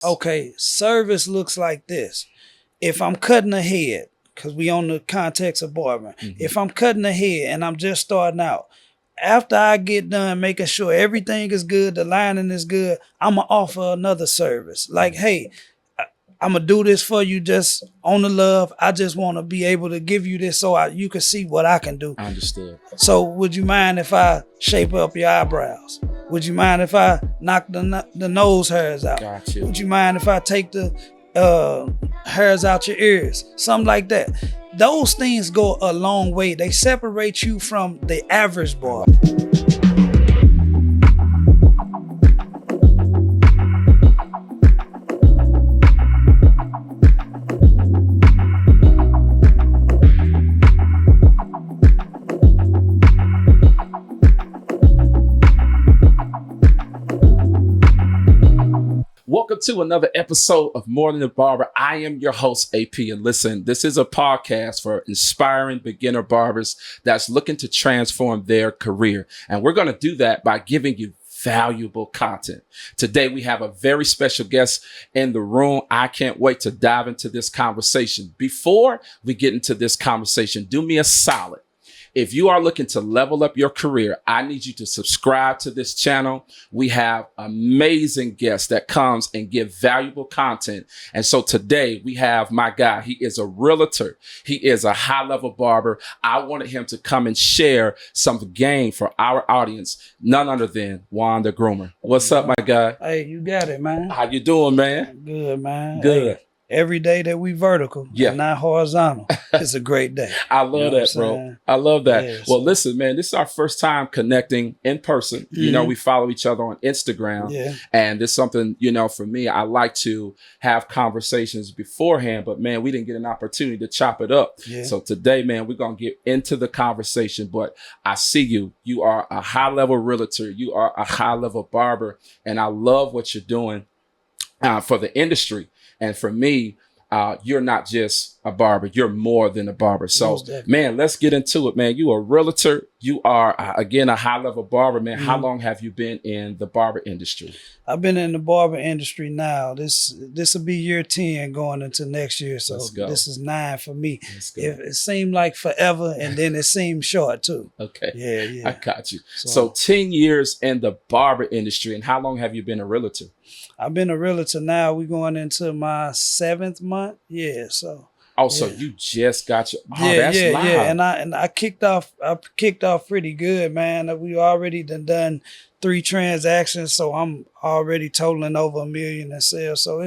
Okay, service looks like this. If I'm cutting a head, because we on the context of barbering, if I'm cutting a head and I'm just starting out, after I get done making sure everything is good, the lining is good, I'm going to offer another service. Like, hey, I'm going to do this for you just on the love. I just want to be able to give you this so you can see what I can do. I understood. So would you mind if I shape up your eyebrows? Would you mind if I knock the nose hairs out? Got you. Would you mind if I take the hairs out your ears? Something like that. Those things go a long way. They separate you from the average barber. Welcome to another episode of More Than a Barber. I am your host, AP. And listen, this is a podcast for inspiring beginner barbers that's looking to transform their career. And we're going to do that by giving you valuable content. Today, we have a very special guest in the room. I can't wait to dive into this conversation. Before we get into this conversation, do me a solid. If you are looking to level up your career, I need you to subscribe to this channel. We have amazing guests that comes and give valuable content. And so today we have my guy. He is a realtor. He is a high-level barber. I wanted him to come and share some game for our audience, none other than Juan the Groomer. What's up, my guy? Hey, you got it, man. How you doing, man? Good, man. Good. Hey, every day that we vertical and not horizontal, it's a great day. I love that, bro. I love that. Yeah, well, listen, man, this is our first time connecting in person. You know, we follow each other on Instagram. And it's something, you know, for me, I like to have conversations beforehand, but man, we didn't get an opportunity to chop it up. So today, man, we're going to get into the conversation, but I see you. You are a high-level realtor. You are a high-level barber, and I love what you're doing for the industry. And for me, you're not just a barber. You're more than a barber. So, man, let's get into it, man. You are a realtor. You are, again, a high-level barber, man. How long have you been in the barber industry? I've been in the barber industry now. This will be year 10 going into next year. So this is 9 for me. It seemed like forever, and then it seemed short, too. Okay. Yeah. I got you. So 10 years in the barber industry. And how long have you been a realtor? I've been a realtor now. We're going into my 7th month. Yeah, so. Oh, so you just got your that's live. And I kicked off pretty good, man. We already done 3 transactions, so I'm already totaling over $1 million in sales. So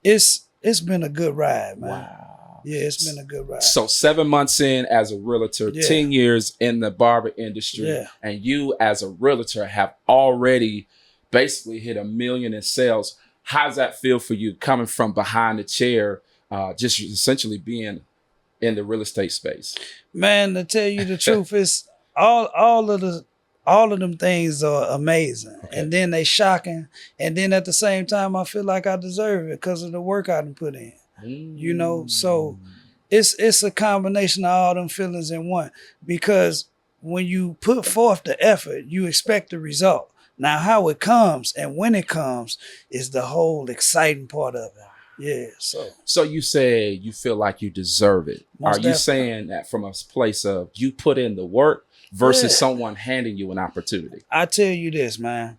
it's been a good ride, man. Wow. Yeah, it's been a good ride. So 7 months in as a realtor, 10 years in the barber industry, and you as a realtor have already basically hit $1 million in sales. How does that feel for you coming from behind the chair, just essentially being in the real estate space? Man, to tell you the truth, it's all of them things are amazing, and then they shocking, and then at the same time, I feel like I deserve it because of the work I done put in. You know, so it's a combination of all them feelings in one. Because when you put forth the effort, you expect the result. Now, how it comes and when it comes is the whole exciting part of it. Yeah, so you say you feel like you deserve it. Are you saying that from a place of you put in the work versus someone handing you an opportunity? I tell you this, man.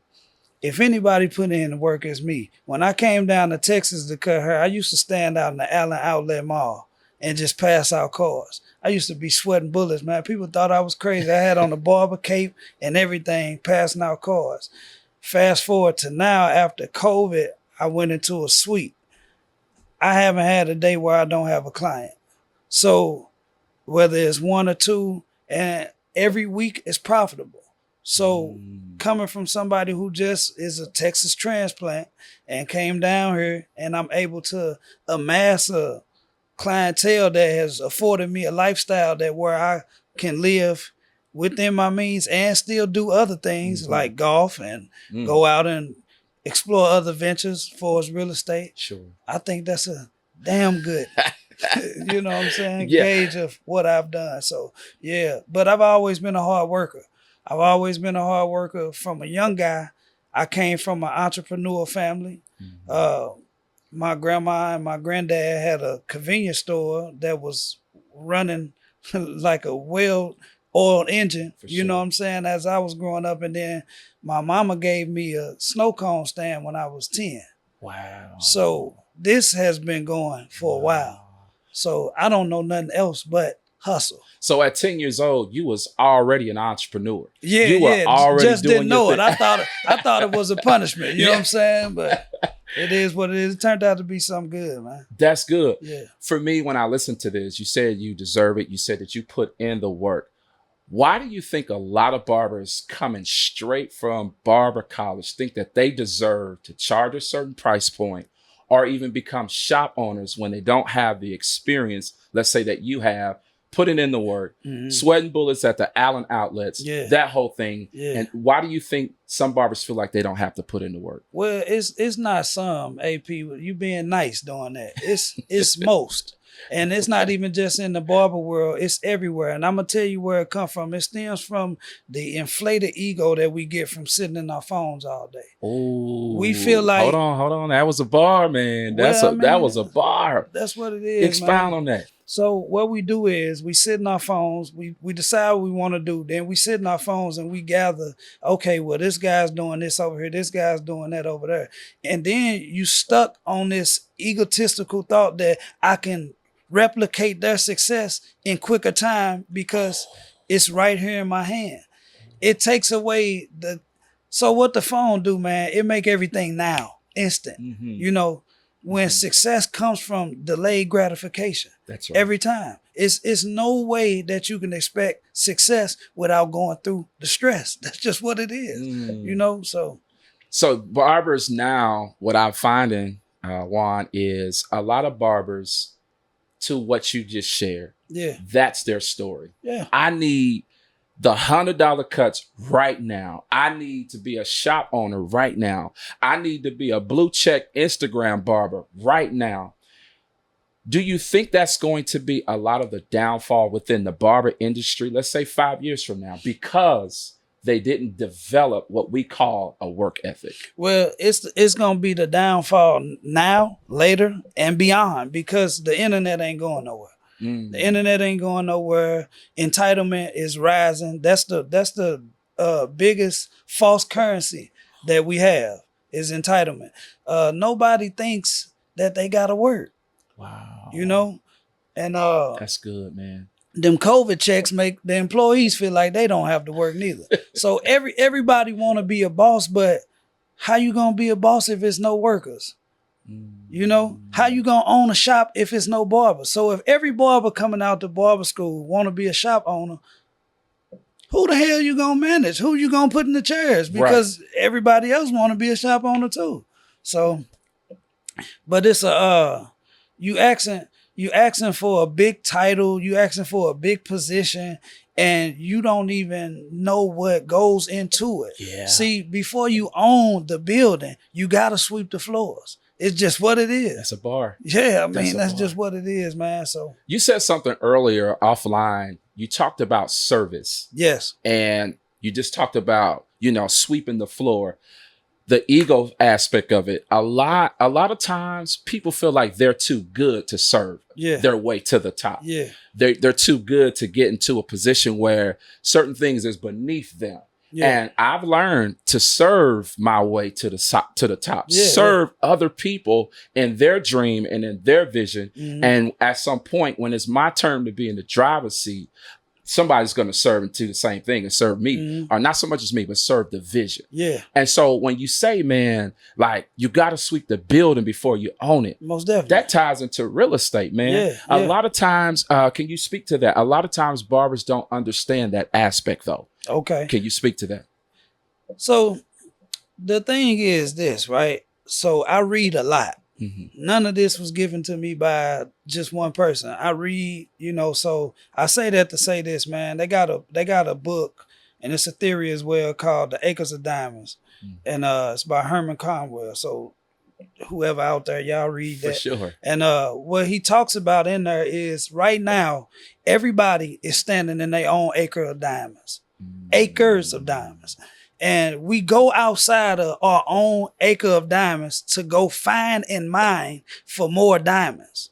If anybody put in the work, it's me. When I came down to Texas to cut hair, I used to stand out in the Allen Outlet Mall and just pass out cars. I used to be sweating bullets, man. People thought I was crazy. I had on the barber cape and everything, passing out cars. Fast forward to now, after COVID, I went into a suite. I haven't had a day where I don't have a client. So whether it's 1 or 2, and every week is profitable. So coming from somebody who just is a Texas transplant and came down here, and I'm able to amass a clientele that has afforded me a lifestyle that where I can live within my means and still do other things like golf and go out and explore other ventures for as real estate. Sure. I think that's a damn good, you know what I'm saying, gauge of what I've done. So, yeah, but I've always been a hard worker. I've always been a hard worker from a young guy. I came from an entrepreneur family. my grandma and my granddad had a convenience store that was running like a well-oiled engine. For You know sure. what I'm saying? As I was growing up, and then my mama gave me a snow cone stand when I was 10. Wow. So this has been going for a while. So I don't know nothing else but hustle. So at 10 years old, you was already an entrepreneur. Yeah, You were yeah. already Just doing didn't your know it. thing. I thought it was a punishment. You know Yeah. what I'm saying? But it is what it is. It turned out to be something good, man. That's good. Yeah. For me, when I listened to this, you said you deserve it. You said that you put in the work. Why do you think a lot of barbers coming straight from barber college think that they deserve to charge a certain price point or even become shop owners when they don't have the experience, let's say that you have, putting in the work, sweating bullets at the Allen outlets, that whole thing? Yeah. And why do you think some barbers feel like they don't have to put in the work? Well, it's not some, AP. You being nice doing that. It's most. And it's not even just in the barber world, it's everywhere. And I'm gonna tell you where it comes from. It stems from the inflated ego that we get from sitting in our phones all day. Oh, we feel like, hold on. That was a bar, man. That was a bar. That's what it is. Expound man. on that. So what we do is we sit in our phones, we decide what we want to do. Then we sit in our phones and we gather, okay, well, this guy's doing this over here, this guy's doing that over there. And then you stuck on this egotistical thought that I can replicate their success in quicker time because it's right here in my hand. It takes away so what the phone do, man, it make everything now, instant. You know, when success comes from delayed gratification. That's right. Every time. It's no way that you can expect success without going through the stress. That's just what it is. You know, so barbers now, what I'm finding, Juan, is a lot of barbers, to what you just shared, that's their story. I need the $100 cuts right now. I need to be a shop owner right now. I need to be a blue check Instagram barber right now. Do you think that's going to be a lot of the downfall within the barber industry, let's say 5 years from now, because they didn't develop what we call a work ethic? Well, it's gonna be the downfall now, later, and beyond, because the internet ain't going nowhere. The internet ain't going nowhere. Entitlement is rising. That's the biggest false currency that we have is entitlement. Nobody thinks that they gotta work. Wow. You know, and that's good, man. Them COVID checks make the employees feel like they don't have to work neither. So everybody want to be a boss, but how you gonna be a boss if it's no workers? You know, how you gonna own a shop if it's no barber? So if every barber coming out to barber school want to be a shop owner, who the hell you gonna manage? Who you gonna put in the chairs? Because everybody else want to be a shop owner too. So, but it's you asking for a big title, you asking for a big position, and you don't even know what goes into it. See, before you own the building, you gotta sweep the floors. It's just what it is. That's a bar. Yeah, I mean, that's just what it is, man. So you said something earlier offline. You talked about service. Yes. And you just talked about, sweeping the floor. The ego aspect of it. A lot of times people feel like they're too good to serve their way to the top. They're too good to get into a position where certain things is beneath them. And I've learned to serve my way to the top, serve other people in their dream and in their vision. And at some point, when it's my turn to be in the driver's seat, somebody's going to serve and do the same thing and serve me, or not so much as me, but serve the vision. And so when you say, man, like you got to sweep the building before you own it, most definitely, that ties into real estate, man. A lot of times, can you speak to that? A lot of times barbers don't understand that aspect though. Okay. Can you speak to that? So the thing is this, right? So I read a lot. None of this was given to me by just one person. I read, so I say that to say this, man. They got a book, and it's a theory as well called The Acres of Diamonds. And it's by Herman Conwell. So whoever out there, y'all read that. For sure. And what he talks about in there is right now, everybody is standing in their own acre of diamonds. Acres of diamonds. And we go outside of our own acre of diamonds to go find and mine for more diamonds.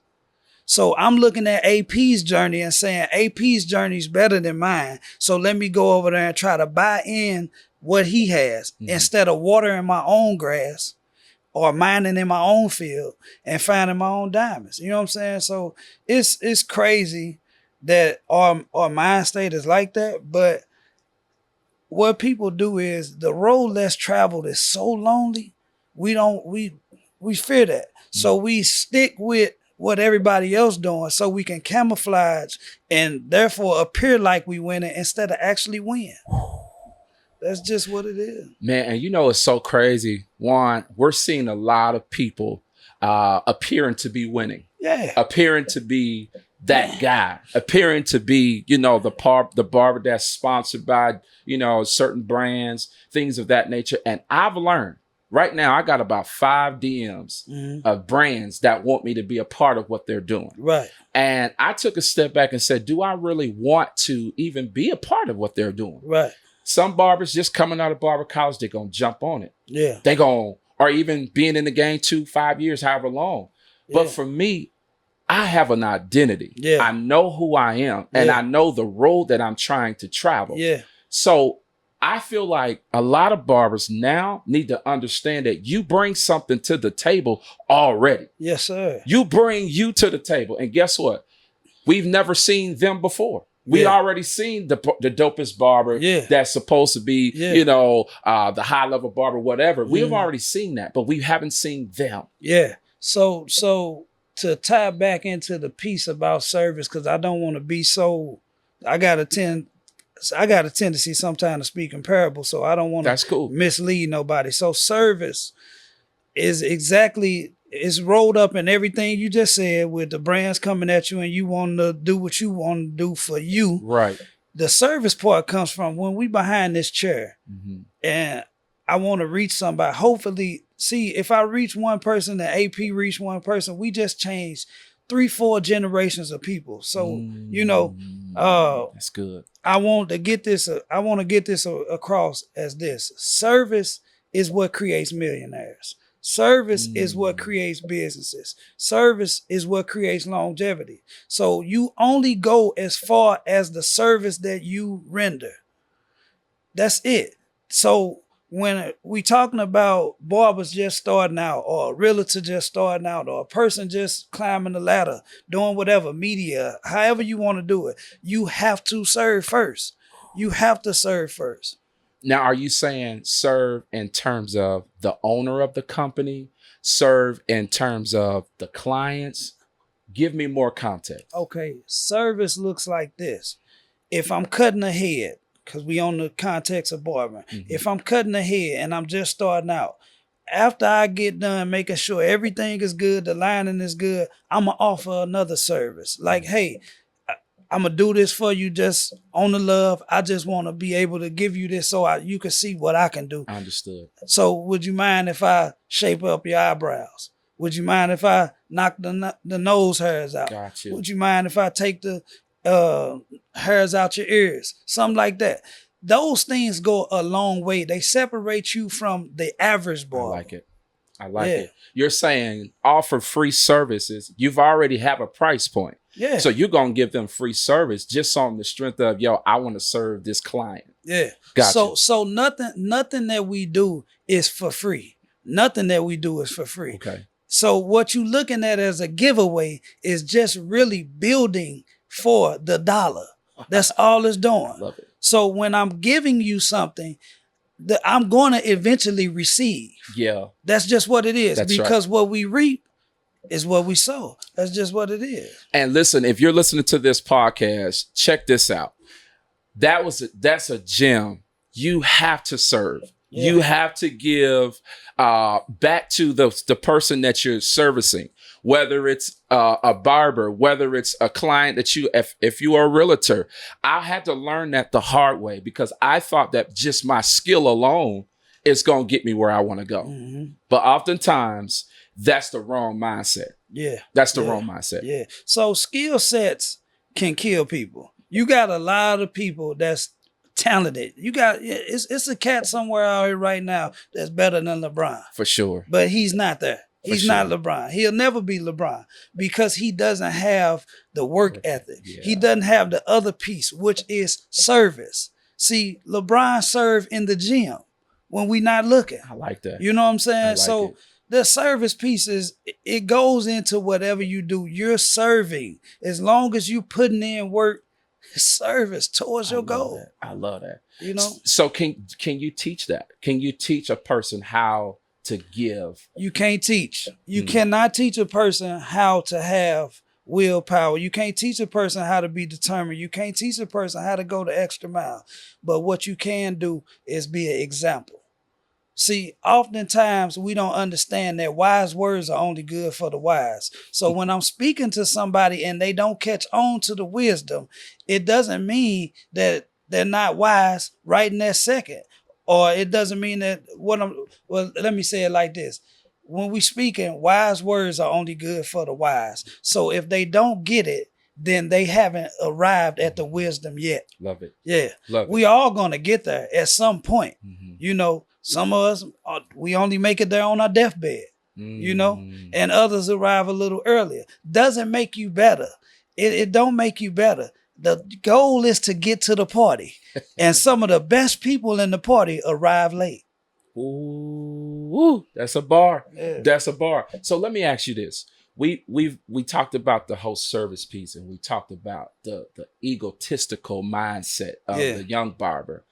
So I'm looking at AP's journey and saying AP's journey is better than mine. So let me go over there and try to buy in what he has instead of watering my own grass or mining in my own field and finding my own diamonds. You know what I'm saying? So it's crazy that our mind state is like that. But what people do is the road less traveled is so lonely. We fear that. So we stick with what everybody else doing so we can camouflage and therefore appear like we winning instead of actually win. That's just what it is. Man, and you know, it's so crazy. One, we're seeing a lot of people appearing to be winning. Yeah. Appearing to be that guy. Appearing to be, you know, the barber that's sponsored by, you know, certain brands, things of that nature. And I've learned right now, I got about 5 DMs of brands that want me to be a part of what they're doing. Right. And I took a step back and said, do I really want to even be a part of what they're doing? Right. Some barbers just coming out of barber college, they're going to jump on it. Yeah. They going, or even being in the game 2-5 years, however long. Yeah. But for me, I have an identity. Yeah. I know who I am and I know the road that I'm trying to travel. Yeah. So I feel like a lot of barbers now need to understand that you bring something to the table already. Yes, sir. You bring you to the table. And guess what? We've never seen them before. We already seen the dopest barber that's supposed to be, you know, the high level barber, whatever. We've already seen that, but we haven't seen them. Yeah. So to tie back into the piece about service, because I don't want to be so, I got a tendency sometimes to speak in parables, so I don't want to mislead nobody. So service is it's rolled up in everything you just said, with the brands coming at you and you want to do what you want to do for you. Right. The service part comes from when we behind this chair and I want to reach somebody. Hopefully, see, if I reach one person and AP reach one person, we just changed 3-4 generations of people. So, you know, that's good. I want to get this across as this. Service is what creates millionaires. Service is what creates businesses. Service is what creates longevity. So you only go as far as the service that you render. That's it. So when we talking about barbers just starting out, or a realtor just starting out, or a person just climbing the ladder, doing whatever, media, however you want to do it, you have to serve first. You have to serve first. Now, are you saying serve in terms of the owner of the company? Serve in terms of the clients? Give me more context. Okay, service looks like this. If I'm cutting a head, because we on the context of barbering, if I'm cutting a head and I'm just starting out, after I get done making sure everything is good, the lining is good, I'm going to offer another service. Like, hey, I'm going to do this for you just on the love. I just want to be able to give you this so you can see what I can do. Understood. So would you mind if I shape up your eyebrows? Would you mind if I knock the nose hairs out? Gotcha. Would you mind if I take the hairs out your ears? Something like that. Those things go a long way. They separate you from the average barber. I like it. I like it. You're saying offer free services. You've already have a price point. Yeah. So you're going to give them free service just on the strength of, yo, I want to serve this client. Yeah. Gotcha. So nothing that we do is for free. Nothing that we do is for free. Okay. So what you're looking at as a giveaway is just really building for the dollar. That's all it's doing. Love it. So when I'm giving you something that I'm going to eventually receive. Yeah. That's just what it is. That's because what we reap is what we sow. That's just what it is. And listen, if you're listening to this podcast, check this out. That's a gem. You have to serve. Yeah. You have to give back to the person that you're servicing, whether it's a barber, whether it's a client that if you are a realtor. I had to learn that the hard way because I thought that just my skill alone is going to get me where I want to go. But oftentimes that's the wrong mindset. Yeah. That's the wrong mindset. Yeah. So skill sets can kill people. You got a lot of people that's talented. You got it's a cat somewhere out here right now that's better than LeBron. For sure. But he's not there. He's For not sure. LeBron. He'll never be LeBron because he doesn't have the work ethic. Yeah. He doesn't have the other piece, which is service. See, LeBron served in the gym when we not looking. I like that. You know what I'm saying? like So it. the service piece is, it goes into whatever you do. You're serving. As long as you putting in work, service towards your goal. I love that. You know? So can you teach that? Can you teach a person how to give? You can't teach. You cannot teach a person how to have willpower. You can't teach a person how to be determined. You can't teach a person how to go the extra mile. But what you can do is be an example. See, oftentimes we don't understand that wise words are only good for the wise. So when I'm speaking to somebody and they don't catch on to the wisdom, it doesn't mean that they're not wise right in that second. Or it doesn't mean that well, let me say it like this. When we speaking, wise words are only good for the wise. So if they don't get it, then they haven't arrived at the wisdom yet. Love it. Yeah. Love it. We all going to get there at some point. Mm-hmm. You know, some of us, we only make it there on our deathbed, you know, and others arrive a little earlier. Doesn't make you better. It don't make you better. The goal is to get to the party. And some of the best people in the party arrive late. Ooh, that's a bar. Yeah. That's a bar. So let me ask you this. We talked about the whole service piece, and we talked about the egotistical mindset of the young barber.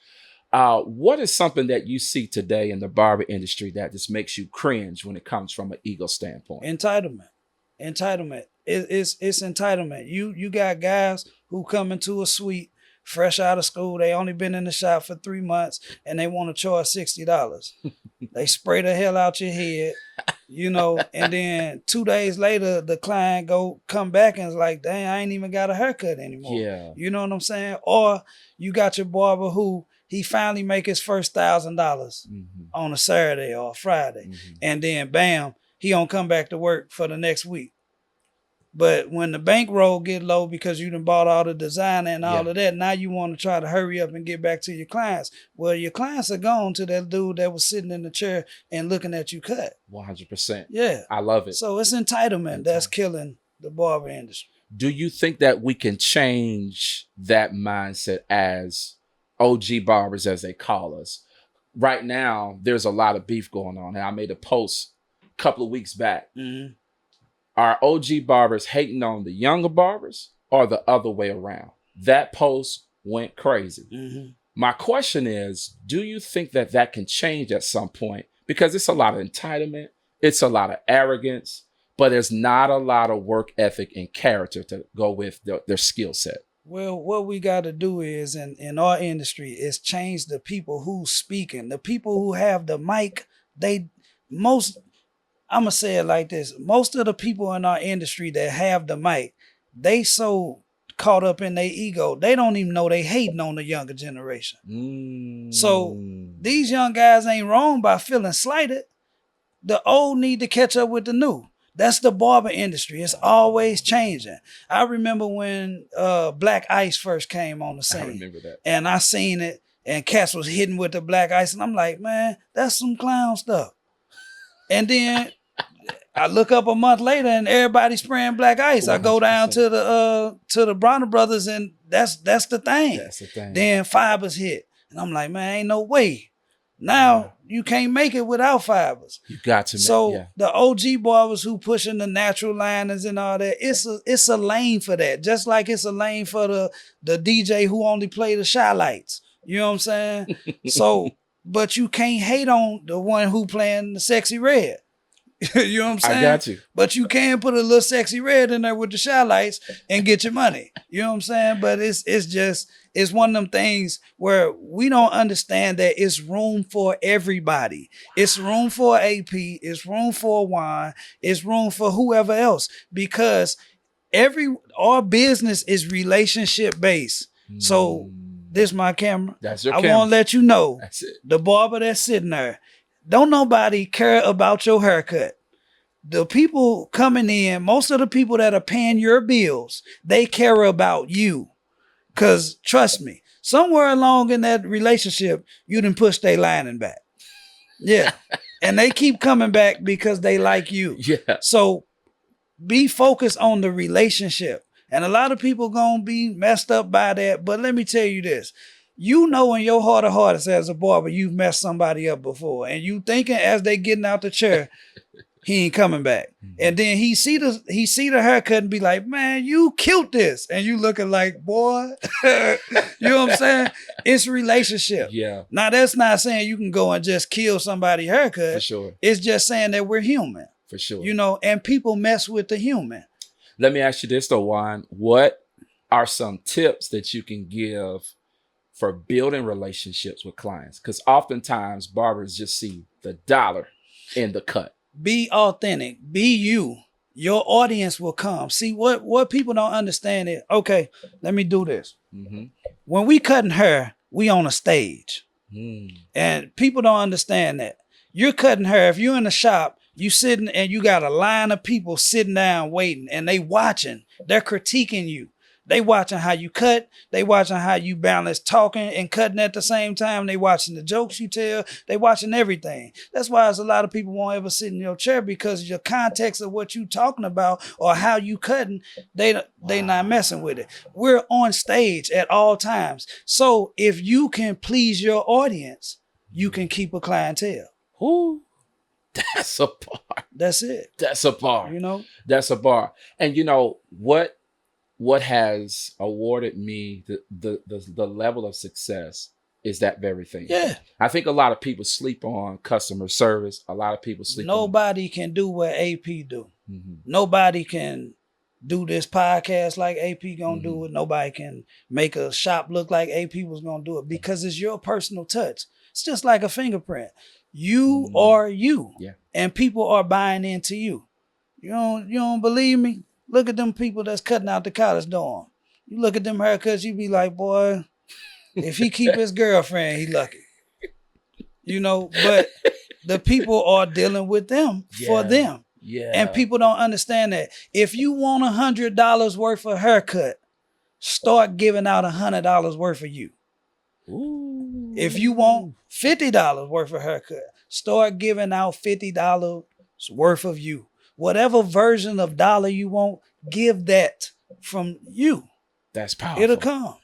What is something that you see today in the barber industry that just makes you cringe when it comes from an ego standpoint? Entitlement. It's entitlement. You got guys who come into a suite fresh out of school. They only been in the shop for 3 months and they want to charge $60. They spray the hell out your head, you know, and then 2 days later, the client come back and is like, dang, I ain't even got a haircut anymore. Yeah. You know what I'm saying? Or you got your barber who he finally make his first $1,000 on a Saturday or a Friday. And then bam, he don't come back to work for the next week. But when the bankroll get low because you done bought all the design and all of that, now you want to try to hurry up and get back to your clients. Well, your clients are gone to that dude that was sitting in the chair and looking at you cut. 100%. Yeah. I love it. So it's entitlement that's killing the barber industry. Do you think that we can change that mindset as OG barbers, as they call us? Right now, there's a lot of beef going on. And I made a post a couple of weeks back. Are OG barbers hating on the younger barbers or the other way around? That post went crazy. My question is, do you think that that can change at some point? Because it's a lot of entitlement. It's a lot of arrogance, but there's not a lot of work ethic and character to go with their skill set. Well, what we got to do is, in our industry, is change the people who's speaking. The people who have the mic, I'm going to say it like this. Most of the people in our industry that have the mic, they so caught up in their ego, they don't even know they hating on the younger generation. So these young guys ain't wrong by feeling slighted. The old need to catch up with the new. That's the barber industry. It's always changing. I remember when Black Ice first came on the scene. I remember that. And I seen it, and cats was hitting with the Black Ice, and I'm like, man, that's some clown stuff. And then I look up a month later and everybody's spraying Black Ice. 100%. I go down to the Bronner Brothers and that's the thing. That's the thing. Then fibers hit. And I'm like, man, ain't no way. Now you can't make it without fibers. You got to. So the OG barbers who pushing the natural liners and all that, it's a lane for that. Just like it's a lane for the DJ who only play the shy lights. You know what I'm saying? So, but you can't hate on the one who playing the sexy red. You know what I'm saying? I got you. But you can put a little sexy red in there with the shy lights and get your money. You know what I'm saying? But it's one of them things where we don't understand that it's room for everybody. It's room for AP. It's room for wine. It's room for whoever else, because our business is relationship based. So this is my camera. That's your I camera. want to let you know, That's it. the barber that's sitting there, don't nobody care about your haircut. The people coming in, most of the people that are paying your bills, they care about you. Because trust me, Somewhere along in that relationship, you done push their lining back. Yeah. And they keep coming back because they like you. Yeah. So be focused on the relationship. And a lot of people gonna be messed up by that. But let me tell you this. You know in your heart of hearts as a barber, you've messed somebody up before. And you thinking as they getting out the chair, he ain't coming back. And then he see the haircut and be like, man, you killed this. And you looking like, boy, you know what I'm saying? It's relationship. Yeah. Now that's not saying you can go and just kill somebody's haircut. For sure. It's just saying that we're human. For sure. You know, and people mess with the human. Let me ask you this though, Juan. What are some tips that you can give for building relationships with clients? Because oftentimes barbers just see the dollar in the cut. Be authentic. Be you. Your audience will come. See, what people don't understand is, okay, let me do this. Mm-hmm. When we cutting hair, we on a stage. Mm. And people don't understand that. You're cutting hair. If you're in the shop, you sitting and you got a line of people sitting down waiting and they watching. They're critiquing you. They watching how you cut. They watching how you balance talking and cutting at the same time. They watching the jokes you tell. They watching everything. That's why there's a lot of people won't ever sit in your chair because your context of what you talking about or how you cutting, they not messing with it. We're on stage at all times. So if you can please your audience, you can keep a clientele. Ooh, that's a bar. That's it. That's a bar. You know? That's a bar. And you know what has awarded me the level of success is that very thing. Yeah. I think a lot of people sleep on customer service. A lot of people sleep Nobody can do what AP do. Mm-hmm. Nobody can do this podcast like AP gonna do it. Nobody can make a shop look like AP was gonna do it because it's your personal touch. It's just like a fingerprint. You are you. Yeah. And people are buying into you. You don't believe me? Look at them people that's cutting out the college dorm. You look at them haircuts, you be like, boy, if he keep his girlfriend, he lucky. You know, but the people are dealing with them for them. Yeah. And people don't understand that. If you want $100 worth of haircut, start giving out $100 worth of you. Ooh. If you want $50 worth of haircut, start giving out $50 worth of you. Whatever version of dollar you want, give that from you. That's powerful. It'll come.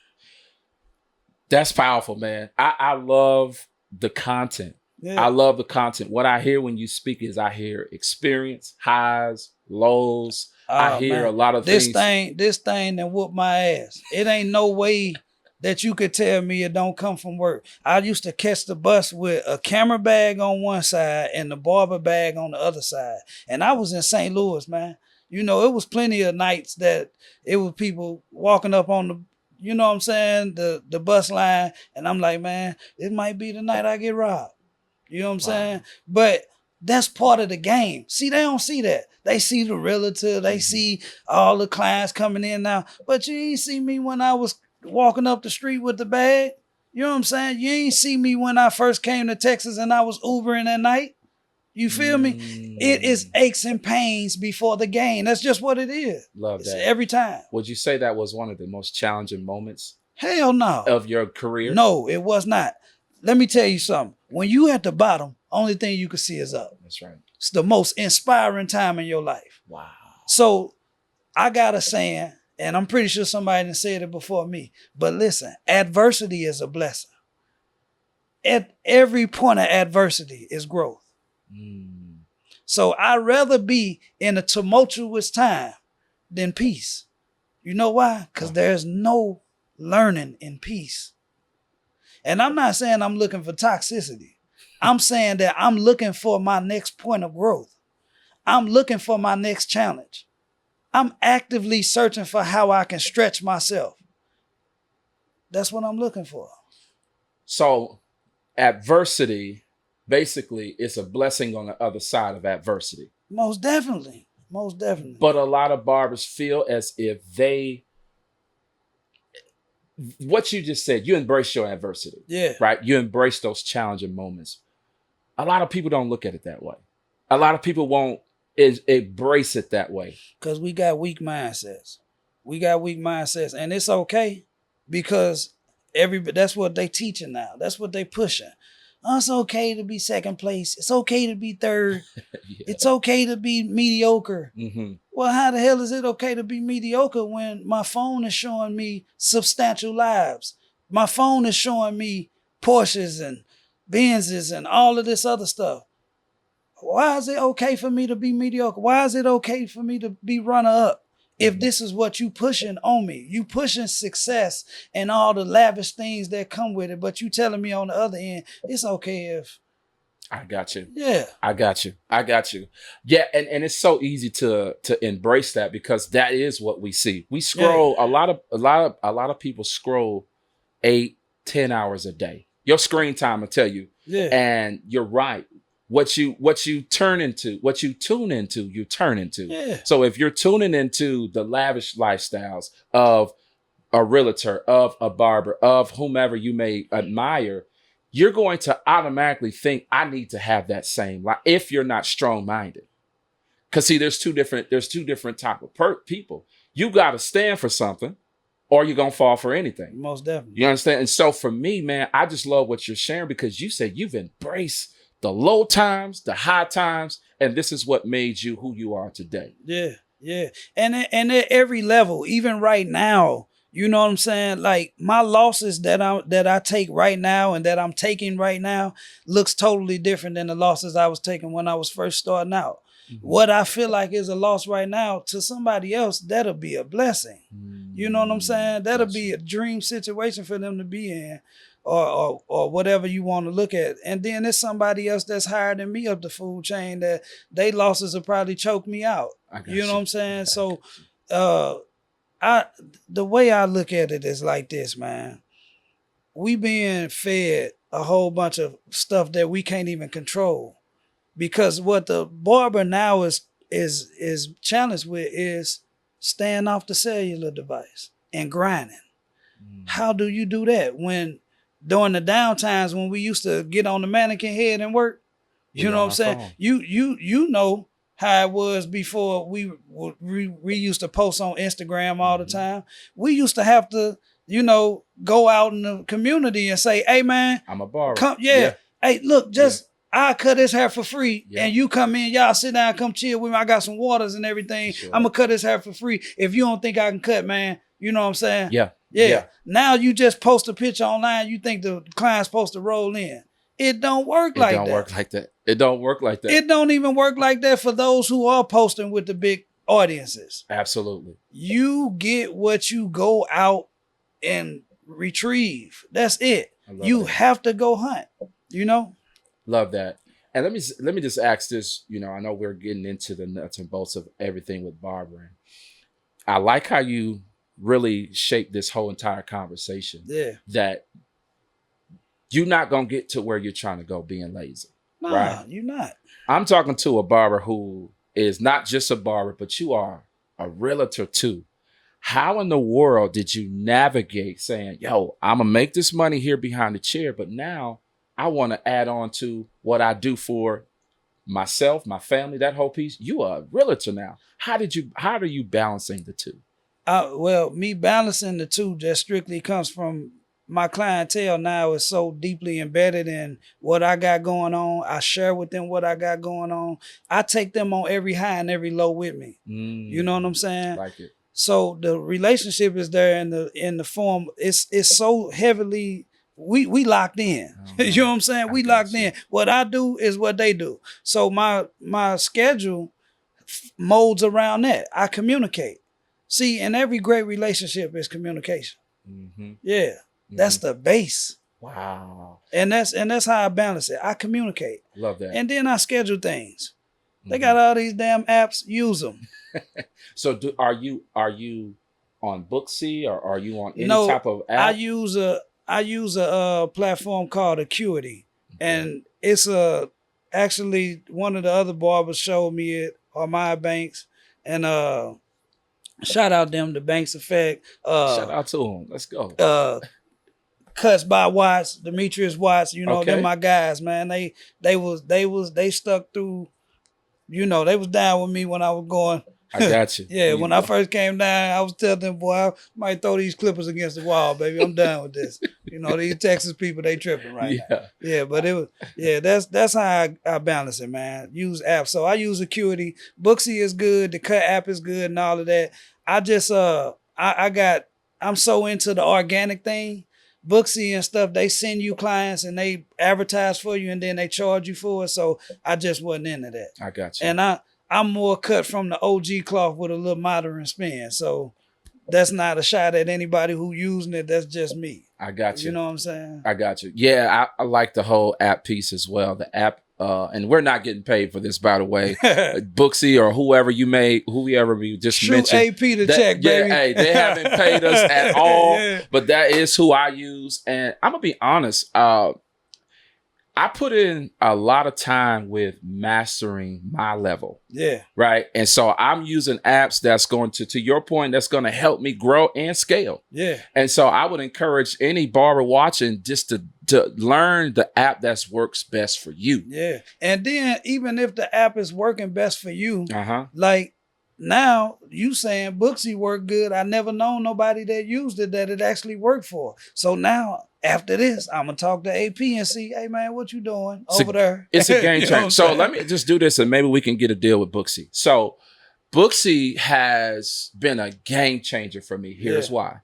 That's powerful, man. I love the content. Yeah. I love the content. What I hear when you speak is I hear experience, highs, lows. I hear a lot of things. This thing that whooped my ass. It ain't no way that you could tell me it don't come from work. I used to catch the bus with a camera bag on one side and the barber bag on the other side. And I was in St. Louis, man. You know, it was plenty of nights that it was people walking up on the, you know what I'm saying, the bus line. And I'm like, man, it might be the night I get robbed. You know what I'm saying? But that's part of the game. See, they don't see that. They see the realtor. They see all the clients coming in now. But you ain't see me when I was walking up the street with the bag. You know what I'm saying? You ain't see me when I first came to Texas and I was Ubering at night. You feel me? It is aches and pains before the game. That's just what it is. Love It's that. every time. Would you say that was one of the most challenging moments Hell no. of your career? No, it was not. Let me tell you something. When you at the bottom, only thing you can see is up. That's right. It's the most inspiring time in your life. Wow. So I got a saying, and I'm pretty sure somebody done said it before me, but listen, adversity is a blessing. At every point of adversity is growth. So I'd rather be in a tumultuous time than peace. You know why? Because there's no learning in peace. And I'm not saying I'm looking for toxicity. I'm saying that I'm looking for my next point of growth. I'm looking for my next challenge. I'm actively searching for how I can stretch myself. That's what I'm looking for. So adversity basically is a blessing on the other side of adversity. Most definitely. Most definitely. But a lot of barbers feel as if what you just said, you embrace your adversity. Yeah. Right? You embrace those challenging moments. A lot of people don't look at it that way. A lot of people won't embrace it that way. Because we got weak mindsets. We got weak mindsets. And it's okay because That's what they teaching now. That's what they pushing. Oh, it's okay to be second place. It's okay to be third. Yeah. It's okay to be mediocre. Mm-hmm. Well, how the hell is it okay to be mediocre when my phone is showing me substantial lives? My phone is showing me Porsches and Benzes and all of this other stuff. Why is it okay for me to be mediocre? Why is it okay for me to be runner up? If this is what you pushing on me, you pushing success and all the lavish things that come with it, but you telling me on the other end, it's okay if I got you. yeah. I got you. I got you. Yeah, and it's so easy to embrace that because that is what we see. We scroll a lot of people scroll 8-10 hours a day. Your screen time will tell you. Yeah. And you're right. What you tune into, you turn into. Yeah. So if you're tuning into the lavish lifestyles of a realtor, of a barber, of whomever you may admire, you're going to automatically think, I need to have that same life if you're not strong-minded. Because see, there's two different type of people. You got to stand for something or you're going to fall for anything. Most definitely. You understand? And so for me, man, I just love what you're sharing because you said you've embraced the low times, the high times, and this is what made you who you are today. Yeah, yeah. And at every level, even right now, you know what I'm saying? Like my losses that I take right now and that I'm taking right now looks totally different than the losses I was taking when I was first starting out. Mm-hmm. What I feel like is a loss right now to somebody else, that'll be a blessing. Mm-hmm. You know what I'm saying? That'll be a dream situation for them to be in. Or whatever you want to look at. And then there's somebody else that's higher than me up the food chain that they losses will probably choke me out. You know what I'm saying? So the way I look at it is like this, man. We being fed a whole bunch of stuff that we can't even control. Because what the barber now is challenged with is staying off the cellular device and grinding. How do you do that when during the downtimes when we used to get on the mannequin head and work? You know what I'm saying? Phone. You know how it was before we used to post on Instagram all the time. We used to have to, go out in the community and say, hey man, I'm a barber. Come, yeah. Hey, look, I cut his hair for free and you come in, y'all sit down, come chill with me. I got some waters and everything. Sure. I'm gonna cut his hair for free. If you don't think I can cut, man, you know what I'm saying? Yeah. Now you just post a picture online. You think the client's supposed to roll in. It don't work like that. It don't work like that. It don't work like that. It don't even work like that for those who are posting with the big audiences. Absolutely. You get what you go out and retrieve. That's it. You have to go hunt, Love that. And let me just ask this, I know we're getting into the nuts and bolts of everything with barbering. I like how you really shaped this whole entire conversation. Yeah. That you're not going to get to where you're trying to go being lazy. No, right? You're not. I'm talking to a barber who is not just a barber, but you are a realtor too. How in the world did you navigate saying, yo, I'm going to make this money here behind the chair, but now I want to add on to what I do for myself, my family, that whole piece. You are a realtor now. How are you balancing the two? Well, me balancing the two just strictly comes from my clientele now is so deeply embedded in what I got going on. I share with them what I got going on. I take them on every high and every low with me. You know what I'm saying? Like it. So the relationship is there in the form. It's so heavily we locked in. You know what I'm saying? We locked in. What I do is what they do. So my schedule molds around that. I communicate. See, in every great relationship is communication. Mm-hmm. Yeah. Mm-hmm. That's the base. Wow. And that's how I balance it. I communicate. Love that. And then I schedule things. Mm-hmm. They got all these damn apps. Use them. So are you on Booksy or are you on any type of app? I use a platform called Acuity. Okay. And it's actually one of the other barbers showed me it, Armand Banks. And shout out them to Banks Effect. Shout out to them. Let's go. Cuts by Watts, Demetrius Watts, they're my guys, man. They stuck through, they was down with me when I was going I got you. Yeah, when I first came down, I was telling them, boy, I might throw these clippers against the wall, baby. I'm done with this. These Texas people, they tripping right now. Yeah. Yeah, but that's how I balance it, man. Use apps. So I use Acuity. Booksy is good. The Cut app is good and all of that. I just I'm so into the organic thing. Booksy and stuff, they send you clients and they advertise for you and then they charge you for it. So I just wasn't into that. I got you. And I'm more cut from the OG cloth with a little modern spin. So that's not a shot at anybody who using it. That's just me. I got you. You know what I'm saying? I got you. Yeah, I like the whole app piece as well. The app, and we're not getting paid for this, by the way. Booksy or whoever you just Shoot mentioned. AP to check, baby. Yeah, hey, they haven't paid us at all, Yeah. but that is who I use. And I'm gonna be honest. I put in a lot of time with mastering my level. Yeah. Right. And so I'm using apps that's going to your point, that's going to help me grow and scale. Yeah. And so I would encourage any barber watching just to learn the app that works best for you. Yeah. And then even if the app is working best for you, Uh-huh. like now you saying Booksy worked good. I never known nobody that used it that it actually worked for. So now after this, I'm gonna talk to AP and see, hey man, what you doing over there? It's a game You know what changer. I'm So saying? let me just do this and maybe we can get a deal with Booksy. So Booksy has been a game changer for me. Here's why.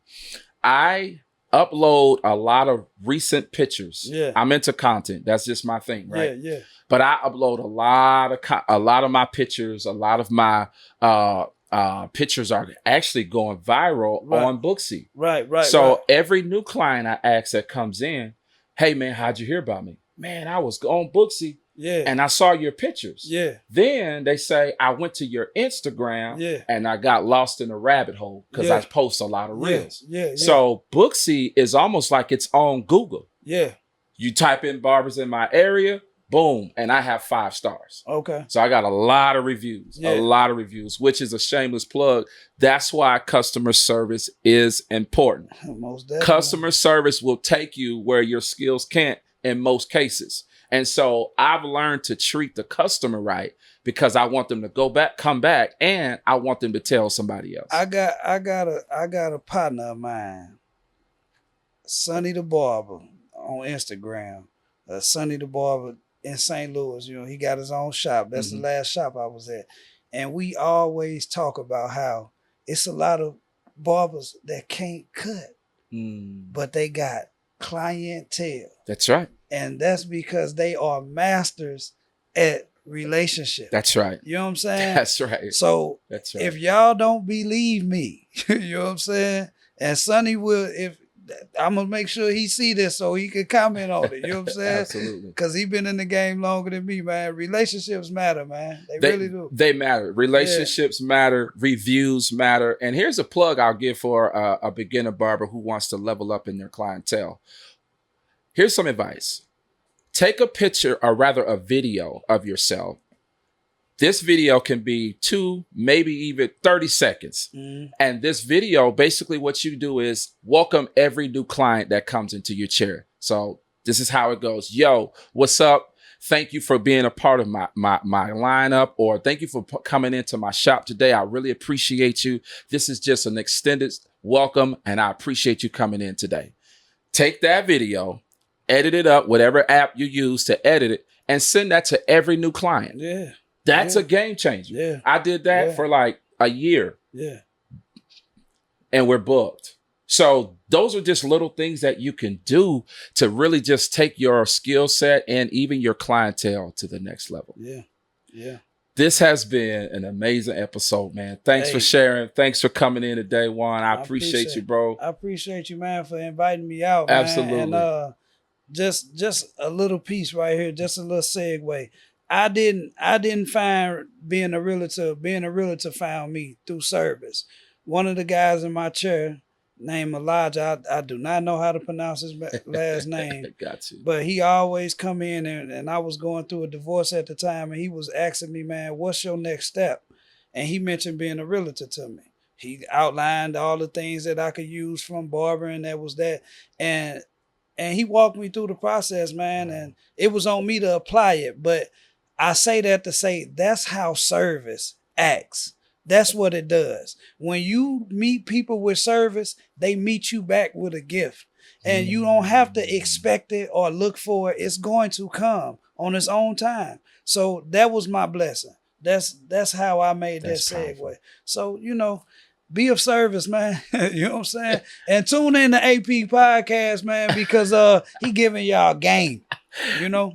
I upload a lot of recent pictures. Yeah. I'm into content. That's just my thing, right? Yeah. But I upload a lot of my pictures, a lot of my pictures are actually going viral on Booksy. Right. So every new client I ask that comes in, hey man, how'd you hear about me? Man, I was on Booksy and I saw your pictures. Yeah. Then they say, I went to your Instagram and I got lost in a rabbit hole because I post a lot of reels. Yeah. So Booksy is almost like its own Google. Yeah. You type in barbers in my area, boom, and I have 5 stars. Okay. So I got a lot of reviews, which is a shameless plug. That's why customer service is important. Most definitely. Customer service will take you where your skills can't in most cases. And so I've learned to treat the customer right because I want them to come back, and I want them to tell somebody else. I got a partner of mine, Sonny the Barber, on Instagram. Sonny the Barber in St. Louis. He got his own shop. That's the last shop I was at. And we always talk about how it's a lot of barbers that can't cut, but they got clientele. That's right. And that's because they are masters at relationships. That's right. You know what I'm saying? That's right. So that's right. If y'all don't believe me, you know what I'm saying? And Sonny will, I'm gonna make sure he see this so he can comment on it. You know what I'm saying? Absolutely. Because he been in the game longer than me, man. Relationships matter, man. They really do. They matter. Relationships matter. Reviews matter. And here's a plug I'll give for a beginner barber who wants to level up in their clientele. Here's some advice. Take a picture, or rather a video of yourself. This video can be 2, maybe even 30 seconds. And this video, basically what you do is welcome every new client that comes into your chair. So this is how it goes. Yo, what's up? Thank you for being a part of my lineup, or thank you for coming into my shop today. I really appreciate you. This is just an extended welcome, and I appreciate you coming in today. Take that video, edit it up, whatever app you use to edit it, and send that to every new client. Yeah. That's a game changer. Yeah. I did that for like a year. Yeah. And we're booked. So those are just little things that you can do to really just take your skill set and even your clientele to the next level. Yeah. Yeah. This has been an amazing episode, man. Thanks for sharing. Thanks for coming in today, Juan. I appreciate you, bro. I appreciate you, man, for inviting me out, man. Absolutely. And just a little piece right here, just a little segue. I didn't find being a realtor found me through service. One of the guys in my chair named Elijah, I do not know how to pronounce his last name. Got you. But he always come in and I was going through a divorce at the time, and he was asking me, man, what's your next step? And he mentioned being a realtor to me. He outlined all the things that I could use from barbering, that was that. And he walked me through the process, man, and it was on me to apply it. But I say that to say that's how service acts. That's what it does. When you meet people with service, they meet you back with a gift. And you don't have to expect it or look for it. It's going to come on its own time. So that was my blessing. That's how I made That's that segue. powerful. So, be of service, man. You know what I'm saying? And tune in to AP podcast, man, because he giving y'all game.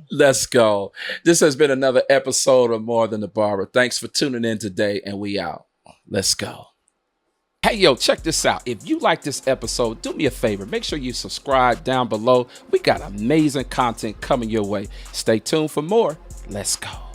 Let's go. This has been another episode of More Than the Barber. Thanks for tuning in today, and we out. Let's go. Hey, yo, check this out. If you like this episode, do me a favor. Make sure you subscribe down below. We got amazing content coming your way. Stay tuned for more. Let's go.